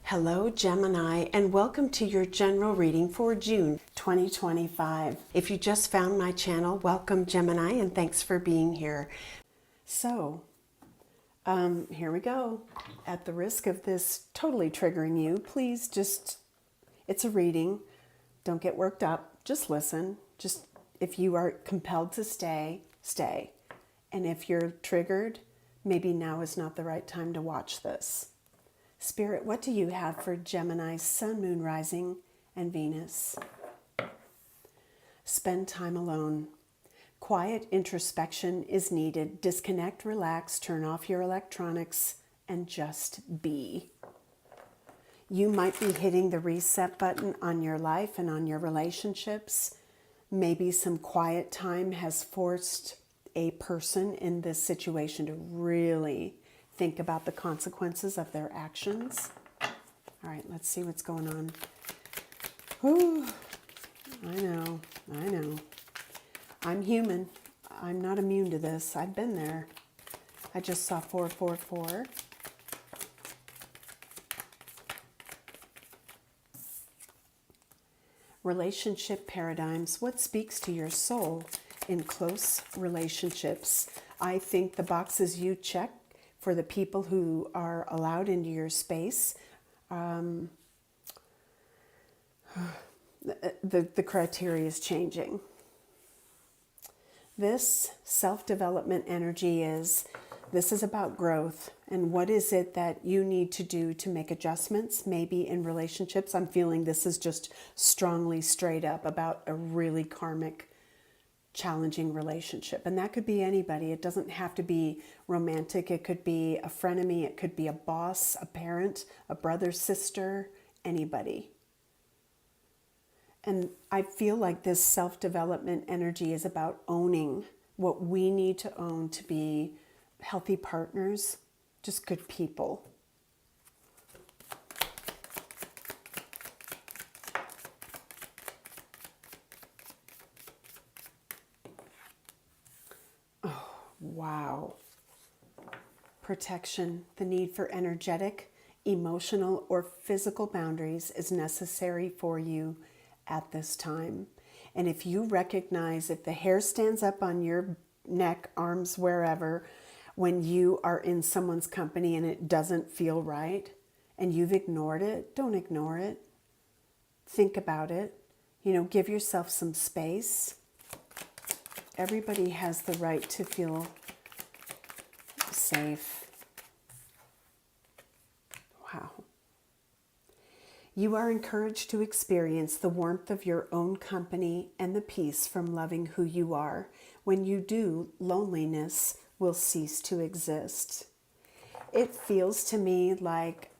Hello Gemini, and welcome to your general reading for June 2025. If you just found my channel, welcome Gemini, and thanks for being here. So, here we go. At the risk of this totally triggering you, please it's a reading. Don't get worked up. Just listen. Just if you are compelled to stay, stay. And if you're triggered, maybe now is not the right time to watch this. Spirit, what do you have for Gemini's Sun, Moon, Rising, and Venus? Spend time alone. Quiet introspection is needed. Disconnect, relax, turn off your electronics, and just be. You might be hitting the reset button on your life and on your relationships. Maybe some quiet time has forced a person in this situation to really think about the consequences of their actions. All right, let's see what's going on. Whew. I know. I'm human. I'm not immune to this. I've been there. I just saw 444. Relationship paradigms. What speaks to your soul in close relationships? I think the boxes you check for the people who are allowed into your space, the criteria is changing. This self-development energy this is about growth. And what is it that you need to do to make adjustments, maybe in relationships? I'm feeling this is just strongly straight up about a really karmic, challenging relationship. And that could be anybody. It doesn't have to be romantic. It could be a frenemy. It could be a boss, a parent, a brother, sister, anybody. And I feel like this self-development energy is about owning what we need to own to be healthy partners, just good people. Wow. Protection. The need for energetic, emotional, or physical boundaries is necessary for you at this time. And if you recognize, if the hair stands up on your neck, arms, wherever, when you are in someone's company and it doesn't feel right, and you've ignored it, don't ignore it. Think about it. Give yourself some space. Everybody has the right to feel safe. Wow. You are encouraged to experience the warmth of your own company and the peace from loving who you are. When you do, loneliness will cease to exist. It feels to me like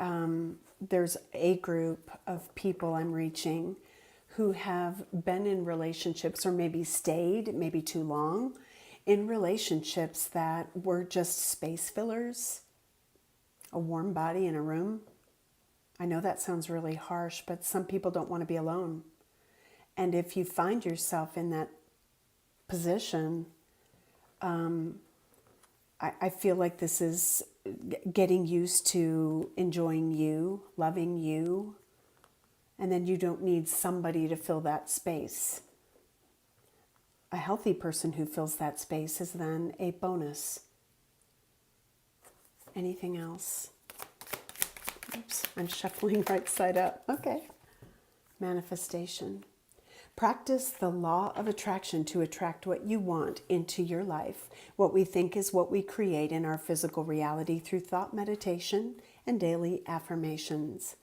there's a group of people I'm reaching who have been in relationships, or maybe stayed, maybe too long, in relationships that were just space fillers, a warm body in a room. I know that sounds really harsh, but some people don't want to be alone. And if you find yourself in that position, I feel like this is getting used to enjoying you, loving you, and then you don't need somebody to fill that space. A healthy person who fills that space is then a bonus. Anything else? Oops, I'm shuffling right side up. Okay. Manifestation. Practice the law of attraction to attract what you want into your life. What we think is what we create in our physical reality through thought meditation and daily affirmations.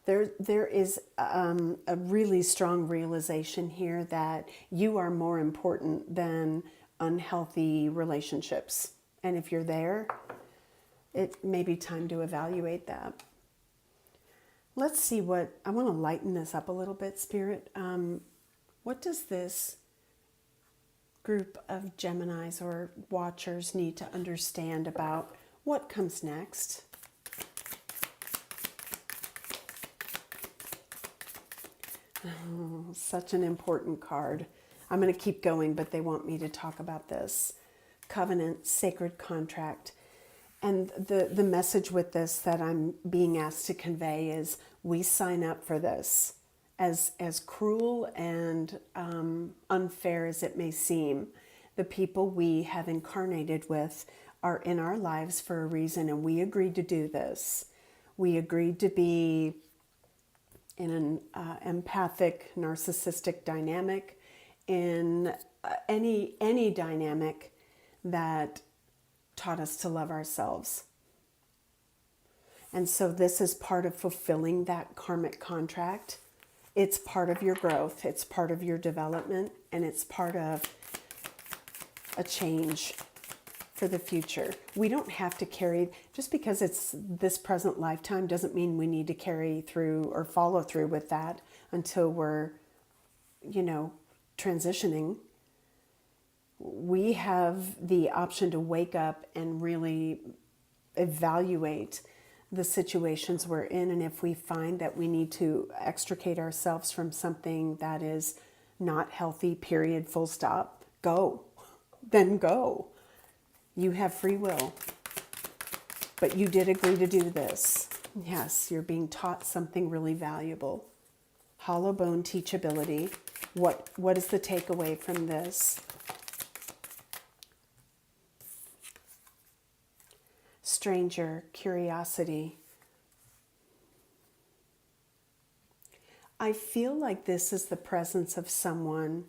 There is a really strong realization here that you are more important than unhealthy relationships. And if you're there, it may be time to evaluate that. Let's see I want to lighten this up a little bit, Spirit. What does this group of Geminis or watchers need to understand about what comes next? Oh, such an important card. I'm going to keep going, but they want me to talk about this. Covenant, sacred contract. And the message with this that I'm being asked to convey is we sign up for this. As cruel and unfair as it may seem, the people we have incarnated with are in our lives for a reason, and we agreed to do this. We agreed to be in an empathic, narcissistic dynamic, in any dynamic that taught us to love ourselves. And so this is part of fulfilling that karmic contract. It's part of your growth, it's part of your development, and it's part of a change for the future. We don't have to carry, just because it's this present lifetime doesn't mean we need to carry through or follow through with that until we're, transitioning. We have the option to wake up and really evaluate the situations we're in, and if we find that we need to extricate ourselves from something that is not healthy, period, full stop, go. Then go. You have free will. But you did agree to do this. Yes, you're being taught something really valuable. Hollow bone teachability. What is the takeaway from this? Stranger, curiosity. I feel like this is the presence of someone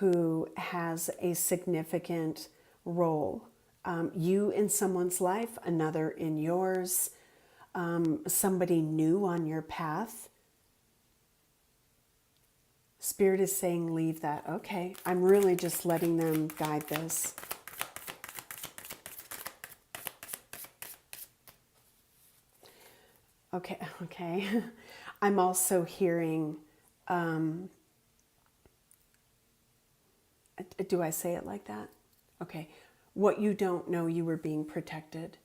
who has a significant role. You in someone's life, another in yours, somebody new on your path. Spirit is saying, leave that. Okay, I'm really just letting them guide this. Okay. I'm also hearing, do I say it like that? Okay. What you don't know you were being protected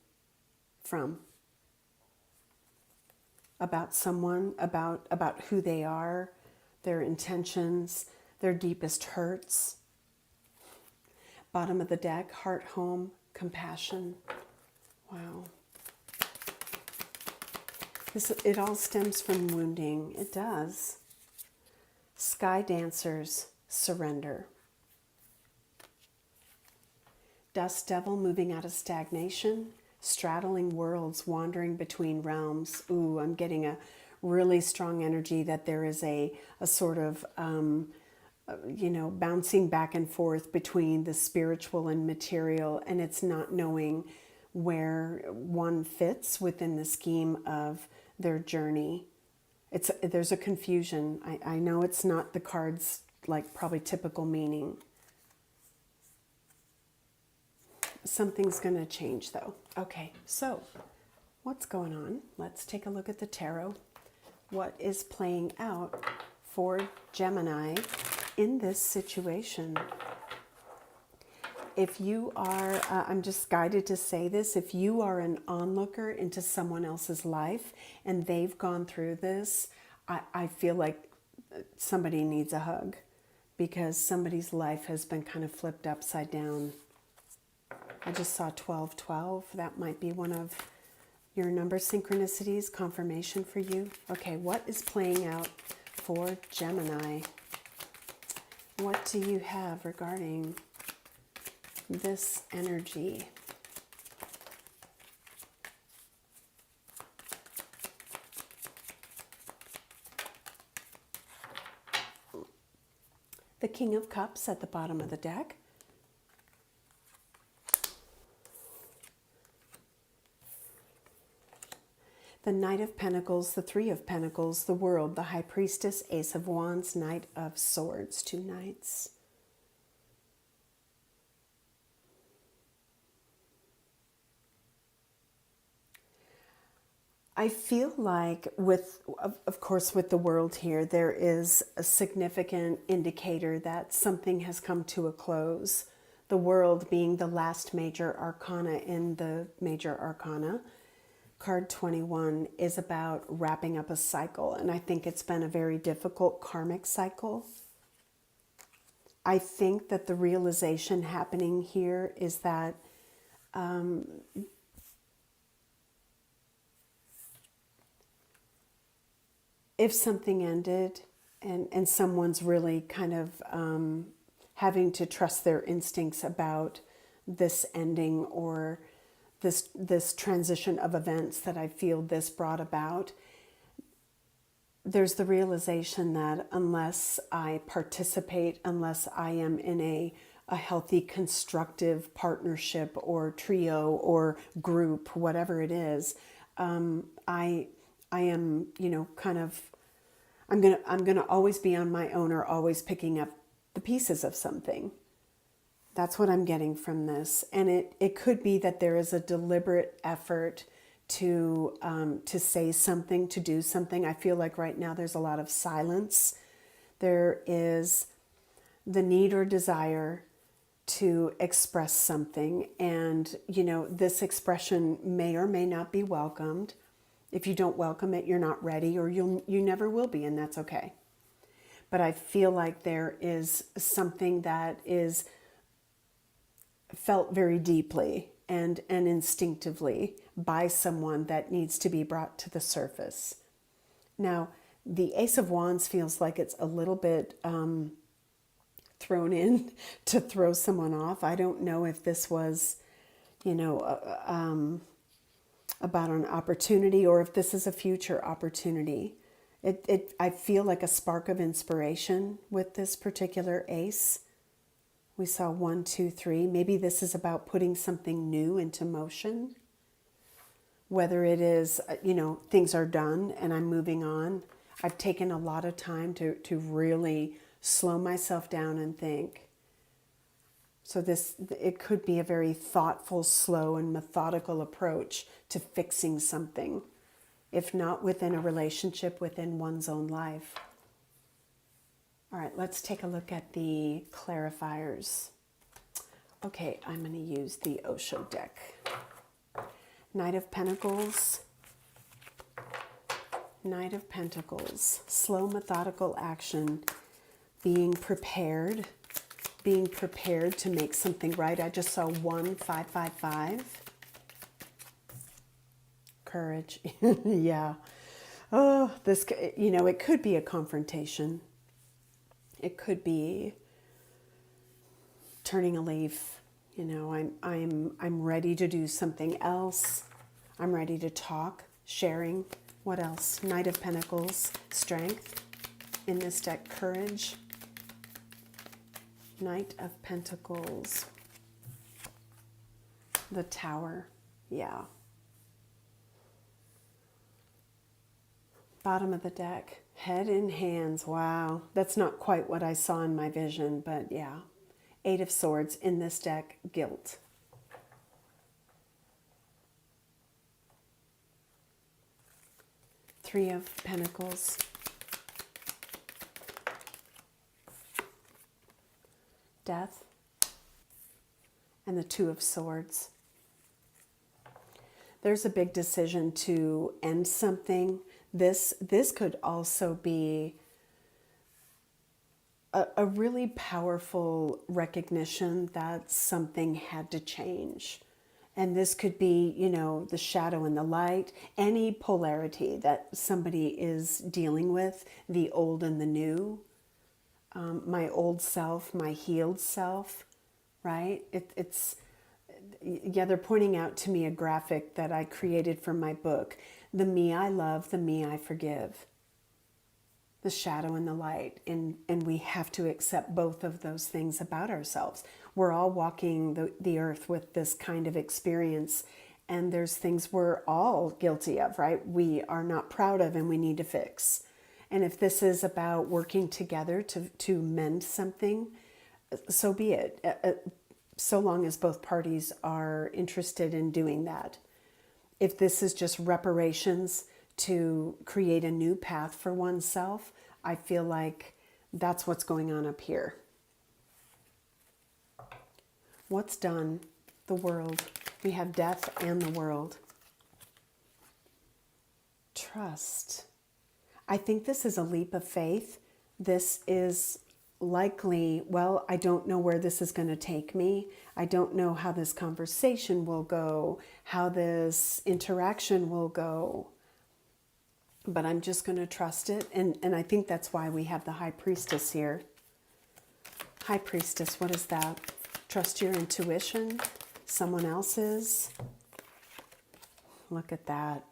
from. About someone, about who they are, their intentions, their deepest hurts. Bottom of the deck, heart, home, compassion. Wow. It all stems from wounding. It does. Sky dancers, surrender. Dust devil moving out of stagnation, straddling worlds, wandering between realms. Ooh, I'm getting a really strong energy that there is a sort of, bouncing back and forth between the spiritual and material, and it's not knowing where one fits within the scheme of their journey. There's a confusion. I know it's not the cards like probably typical meaning. Something's going to change though. Okay, so what's going on? Let's take a look at the tarot. What is playing out for Gemini in this situation? If you are, I'm just guided to say this, if you are an onlooker into someone else's life and they've gone through this, I feel like somebody needs a hug because somebody's life has been kind of flipped upside down. I just saw 1212. That might be one of your number synchronicities, confirmation for you. Okay, what is playing out for Gemini? What do you have regarding this energy? The King of Cups at the bottom of the deck. The Knight of Pentacles, the Three of Pentacles, the World, the High Priestess, Ace of Wands, Knight of Swords, two knights. I feel like of course, with the World here, there is a significant indicator that something has come to a close. The World being the last major arcana in the major arcana. Card 21 is about wrapping up a cycle, and I think it's been a very difficult karmic cycle. I think that the realization happening here is that if something ended and someone's really kind of having to trust their instincts about this ending or this transition of events that I feel this brought about, there's the realization that unless I participate, unless I am in a healthy, constructive partnership or trio or group, whatever it is, I am, kind of, I'm gonna always be on my own or always picking up the pieces of something. That's what I'm getting from this. And it could be that there is a deliberate effort to say something, to do something. I feel like right now there's a lot of silence. There is the need or desire to express something. And, this expression may or may not be welcomed. If you don't welcome it, you're not ready, or you never will be, and that's okay. But I feel like there is something that is felt very deeply and instinctively by someone that needs to be brought to the surface. Now, the Ace of Wands feels like it's a little bit thrown in to throw someone off. I don't know if this was, about an opportunity or if this is a future opportunity. I feel like a spark of inspiration with this particular ace. We saw 1, 2, 3. Maybe this is about putting something new into motion. Whether it is, things are done and I'm moving on. I've taken a lot of time to really slow myself down and think. So it could be a very thoughtful, slow, and methodical approach to fixing something, if not within a relationship, within one's own life. All right, let's take a look at the clarifiers. Okay, I'm going to use the Osho deck. Knight of Pentacles. Knight of Pentacles. Slow, methodical action. Being prepared to make something right. I just saw 1555. Courage. Yeah. Oh, this, it could be a confrontation. It could be turning a leaf. I'm ready to do something else. I'm ready to talk, sharing. What else? Knight of Pentacles, strength. In this deck, courage. Knight of Pentacles, the Tower, yeah. Bottom of the deck, head in hands, wow. That's not quite what I saw in my vision, but yeah. 8 of Swords, in this deck, guilt. Three of Pentacles. Death, and the 2 of Swords. There's a big decision to end something. This could also be a really powerful recognition that something had to change. And this could be, the shadow and the light, any polarity that somebody is dealing with, the old and the new. My old self, my healed self, right? They're pointing out to me a graphic that I created from my book. The me I love, the me I forgive. The shadow and the light. And we have to accept both of those things about ourselves. We're all walking the earth with this kind of experience. And there's things we're all guilty of, right? We are not proud of and we need to fix. And if this is about working together to mend something, so be it, so long as both parties are interested in doing that. If this is just reparations to create a new path for oneself, I feel like that's what's going on up here. What's done? The world. We have death and the world. Trust. I think this is a leap of faith. This is likely, well, I don't know where this is going to take me. I don't know how this conversation will go, how this interaction will go. but I'm just going to trust it. And I think that's why we have the High Priestess here. High Priestess, what is that? Trust your intuition, someone else's. Look at that.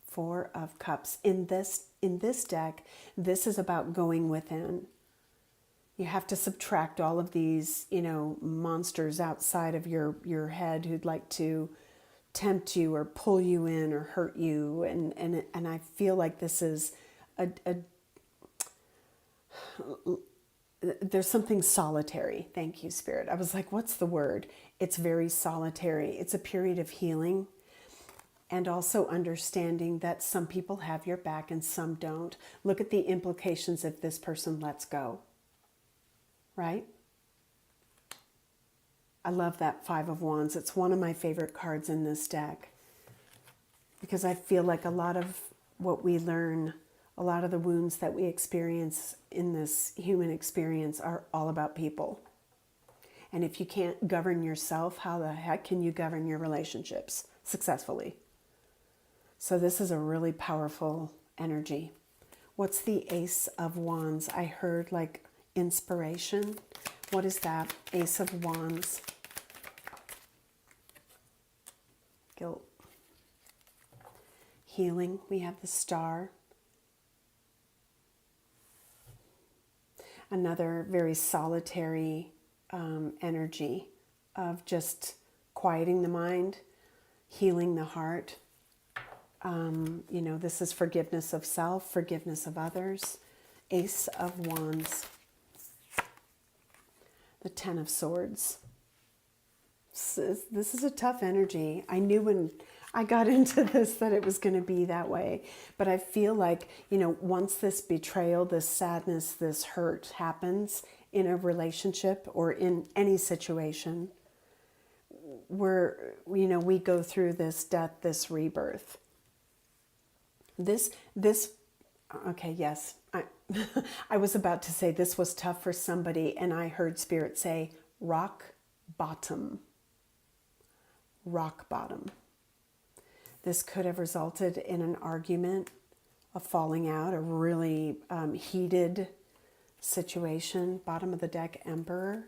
Four of Cups. In this deck, this is about going within. You have to subtract all of these, you know, monsters outside of your head who'd like to tempt you or pull you in or hurt you. And I feel like this is there's something solitary. Thank you, Spirit. I was like, what's the word? It's very solitary. It's a period of healing. And also understanding that some people have your back and some don't. Look at the implications if this person lets go. Right? I love that Five of Wands. It's one of my favorite cards in this deck. Because I feel like a lot of what we learn, a lot of the wounds that we experience in this human experience are all about people. And if you can't govern yourself, how the heck can you govern your relationships successfully? So this is a really powerful energy. What's the Ace of Wands? I heard like inspiration. What is that? Ace of Wands. Guilt. Healing. We have the Star. Another very solitary energy of just quieting the mind, healing the heart. You know, this is forgiveness of self, forgiveness of others. Ace of Wands. The Ten of Swords. This is a tough energy. I knew when I got into this that it was going to be that way. But I feel like, you know, once this betrayal, this sadness, this hurt happens in a relationship or in any situation, where, you know, we go through this death, this rebirth. Okay, yes. I was about to say this was tough for somebody, and I heard Spirit say, rock bottom. Rock bottom. This could have resulted in an argument, a falling out, a really heated situation. Bottom of the deck, Emperor.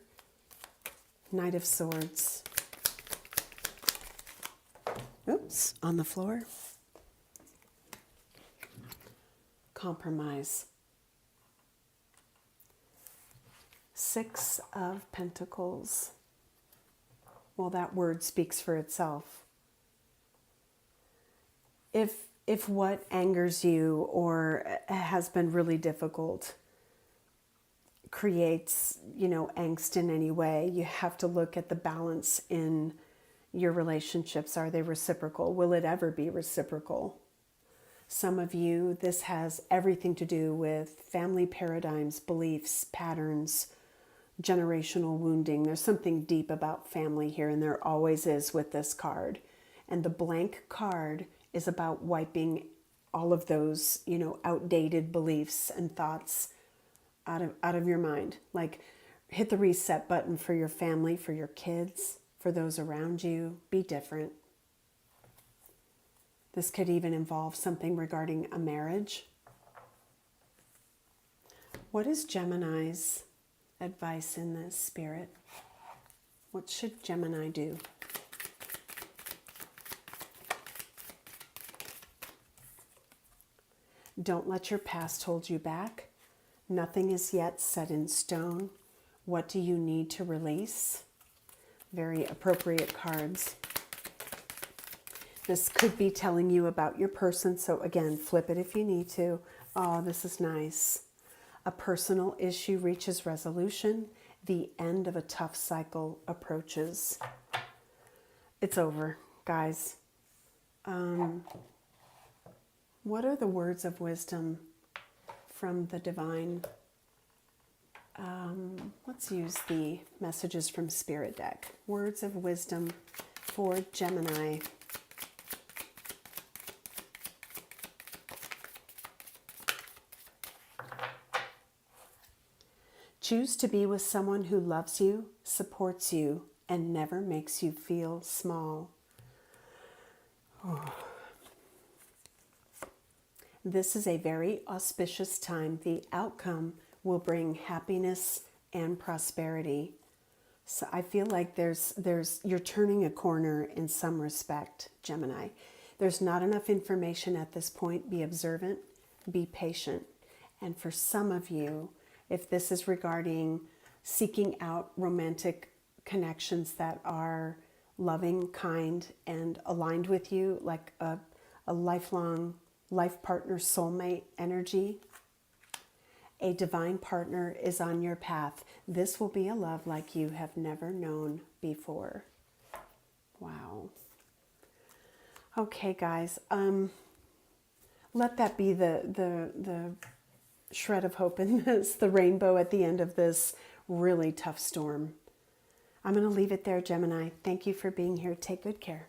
Knight of Swords. Oops, on the floor. Compromise. Six of Pentacles. Well, that word speaks for itself. If what angers you or has been really difficult creates, you know, angst in any way, you have to look at the balance in your relationships. Are they reciprocal? Will it ever be reciprocal? Some of you, this has everything to do with family paradigms, beliefs, patterns, generational wounding. There's something deep about family here, and there always is with this card. And the blank card is about wiping all of those, you know, outdated beliefs and thoughts out of your mind. Like, hit the reset button for your family, for your kids, for those around you. Be different. This could even involve something regarding a marriage. What is Gemini's advice in this, Spirit? What should Gemini do? Don't let your past hold you back. Nothing is yet set in stone. What do you need to release? Very appropriate cards. This could be telling you about your person. So again, flip it if you need to. Oh, this is nice. A personal issue reaches resolution. The end of a tough cycle approaches. It's over, guys. What are the words of wisdom from the divine? Let's use the messages from Spirit deck. Words of wisdom for Gemini. Choose to be with someone who loves you, supports you, and never makes you feel small. Oh. This is a very auspicious time. The outcome will bring happiness and prosperity. So I feel like you're turning a corner in some respect, Gemini. There's not enough information at this point. Be observant, be patient. And for some of you, if this is regarding seeking out romantic connections that are loving, kind, and aligned with you, like a lifelong life partner, soulmate energy, a divine partner is on your path. This will be a love like you have never known before. Wow. Okay, guys. Let that be the shred of hope in this, the rainbow at the end of this really tough storm. I'm going to leave it there, Gemini. Thank you for being here. Take good care.